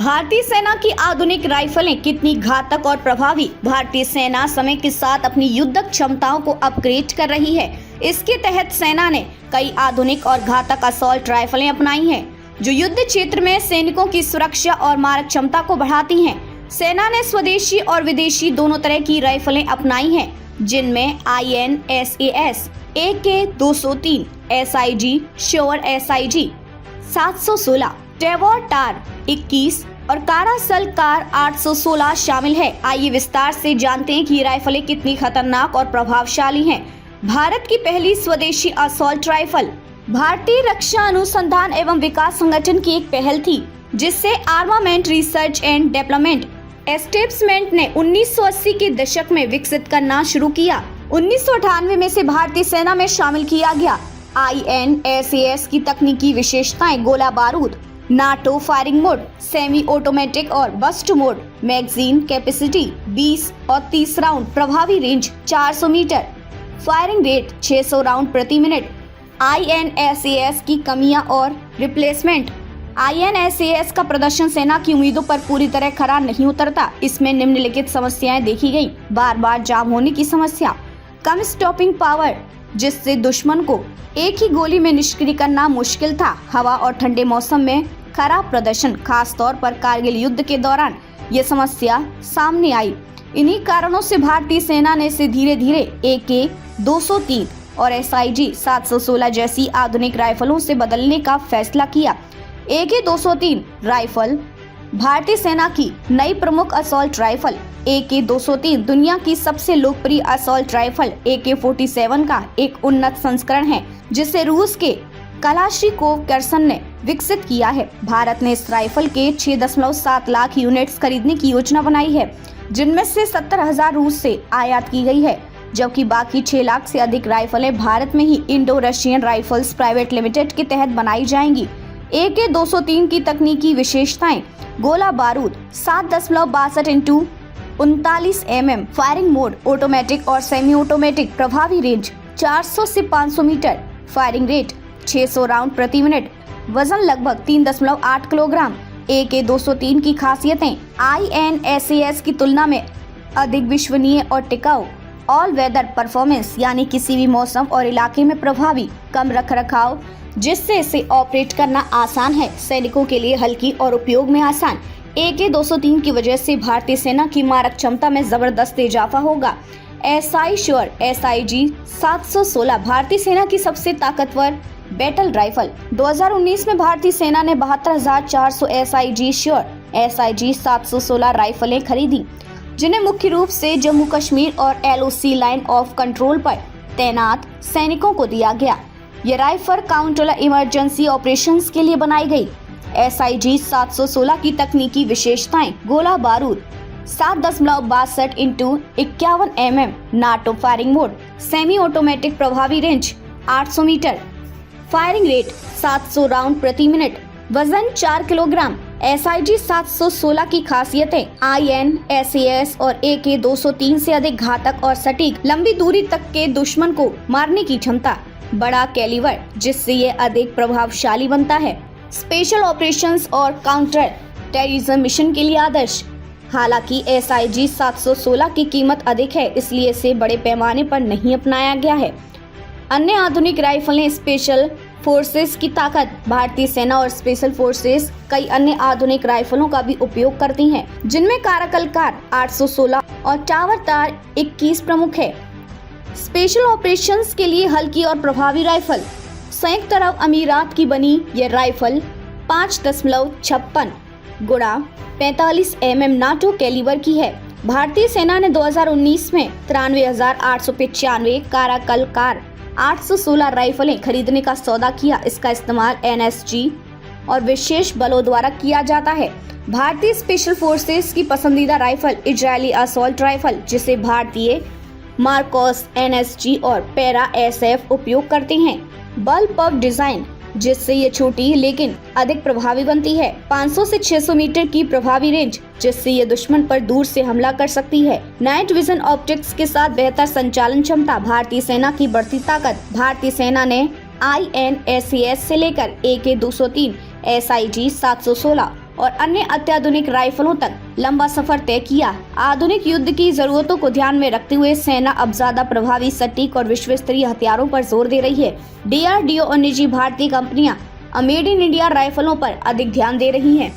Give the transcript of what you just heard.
भारतीय सेना की आधुनिक राइफलें कितनी घातक और प्रभावी। भारतीय सेना समय के साथ अपनी युद्धक क्षमताओं को अपग्रेड कर रही है। इसके तहत सेना ने कई आधुनिक और घातक असॉल्ट राइफलें अपनाई हैं, जो युद्ध क्षेत्र में सैनिकों की सुरक्षा और मारक क्षमता को बढ़ाती हैं। सेना ने स्वदेशी और विदेशी दोनों तरह की राइफलें अपनाई हैं, जिनमें INSAS AK-203, SIG Sauer SIG 716, Tavor TAR 21 और कारासल कार 816 शामिल है। आइए विस्तार से जानते हैं कि ये राइफलें कितनी खतरनाक और प्रभावशाली हैं। भारत की पहली स्वदेशी असॉल्ट राइफल भारतीय रक्षा अनुसंधान एवं विकास संगठन की एक पहल थी, जिससे armament research and development establishment ने 1980 के दशक में विकसित करना शुरू किया। 1998 में से भारतीय सेना में शामिल किया गया। INSAS की तकनीकी विशेषताएं गोला बारूद, NATO firing mode, semi automatic और बस्ट मोड, मैगजीन कैपेसिटी 20 और 30 राउंड, प्रभावी range 400 metre, firing rate 600 round प्रति मिनट। INSAS की कमियां और रिप्लेसमेंट। INSAS का प्रदर्शन सेना की उम्मीदों पर पूरी तरह खरा नहीं उतरता। इसमें निम्नलिखित समस्याएं देखी गयी। बार बार जाम होने की समस्या, कम स्टॉपिंग पावर, जिससे दुश्मन को एक ही गोली में निष्क्रिय करना मुश्किल था। हवा और ठंडे मौसम में खराब प्रदर्शन, खास तौर पर कारगिल युद्ध के दौरान ये समस्या सामने आई। इन्हीं कारणों से भारतीय सेना ने इसे धीरे धीरे AK-203 और SIG 716 जैसी आधुनिक राइफलों से बदलने का फैसला किया। AK-203 राइफल भारतीय सेना की नई प्रमुख असॉल्ट राइफल। AK-203 दुनिया की सबसे लोकप्रिय असॉल्ट राइफल AK-47 का एक उन्नत संस्करण है, जिसे रूस के कलाश्निकोव कर्सन ने विकसित किया है। भारत ने इस राइफल के 6.7 लाख यूनिट्स खरीदने की योजना बनाई है, जिनमें से 70,000 रूस से आयात की गई है, जबकि बाकी 6 लाख से अधिक राइफलें भारत में ही Indo Russian Rifles Private Limited के तहत बनाई जाएंगी। AK-203 की तकनीकी विशेषताएं गोला बारूद 7.62 into 39 mm, firing mode automatic और सेमी ऑटोमेटिक, प्रभावी रेंज 400 से 500 मीटर, फायरिंग रेट 600 राउंड प्रति मिनट, वजन लगभग 3.8 किलोग्राम। AK-203 की खासियतें INSAS की तुलना में अधिक विश्वसनीय और टिकाऊ, ऑल वेदर परफॉर्मेंस, यानी किसी भी मौसम और इलाके में प्रभावी, कम रखरखाव जिससे इसे ऑपरेट करना आसान है, सैनिकों के लिए हल्की और उपयोग में आसान। AK-203 की वजह से भारतीय सेना की मारक क्षमता में जबरदस्त इजाफा होगा। SI श्योर SIG 716 भारतीय सेना की सबसे ताकतवर बैटल राइफल। 2019 में भारतीय सेना ने 72,400 SIG श्योर SIG 716 राइफलें खरीदी, जिन्हें मुख्य रूप से जम्मू कश्मीर और LOC लाइन ऑफ कंट्रोल पर तैनात सैनिकों को दिया गया। ये राइफल काउंटर इमरजेंसी ऑपरेशंस के लिए बनाई गई। SIG 716 की तकनीकी विशेषताएं गोला बारूद 7.62 into 51 mm, NATO firing mode, semi automatic, प्रभावी range 800 metre, firing rate 700 round प्रति मिनट, वजन 4 किलोग्राम। SIG 716 की खासियतें INSAS और AK-203 से अधिक घातक और सटीक, लंबी दूरी तक के दुश्मन को मारने की क्षमता, बड़ा कैलिबर जिससे ये अधिक प्रभावशाली बनता है, स्पेशल ऑपरेशंस और काउंटर टेररिज्म मिशन के लिए आदर्श। हालांकि SIG 716 की कीमत अधिक है, इसलिए इसे बड़े पैमाने पर नहीं अपनाया गया है। अन्य आधुनिक राइफलें स्पेशल फोर्सेस की ताकत। भारतीय सेना और स्पेशल फोर्सेस कई अन्य आधुनिक राइफलों का भी उपयोग करती हैं, जिनमें काराकल कार 816 और टावर टार 21 प्रमुख है। स्पेशल ऑपरेशंस के लिए हल्की और प्रभावी राइफल। संयुक्त अरब अमीरात की बनी यह राइफल 5.56 गुणा 45 mm नाटो कैलिबर की है। भारतीय सेना ने 2019 में 93,895 काराकल कार 816 राइफलें खरीदने का सौदा किया। इसका इस्तेमाल NSG और विशेष बलों द्वारा किया जाता है। भारतीय स्पेशल फोर्सेस की पसंदीदा राइफल इजरायली असॉल्ट राइफल, जिसे भारतीय मार्कोस, NSG और पैरा SF उपयोग करते हैं। बल पफ डिजाइन, जिससे ये छोटी लेकिन अधिक प्रभावी बनती है। 500 से 600 मीटर की प्रभावी रेंज, जिससे ये दुश्मन पर दूर से हमला कर सकती है। नाइट विजन ऑप्टिक्स के साथ बेहतर संचालन क्षमता। भारतीय सेना की बढ़ती ताकत। भारतीय सेना ने INSAS से लेकर AK-203, SIG 716 और अन्य अत्याधुनिक राइफलों तक लंबा सफर तय किया। आधुनिक युद्ध की जरूरतों को ध्यान में रखते हुए सेना अब ज्यादा प्रभावी, सटीक और विश्वस्तरीय हथियारों पर जोर दे रही है। DRDO और निजी भारतीय कंपनियां मेड इन इंडिया राइफलों पर अधिक ध्यान दे रही हैं।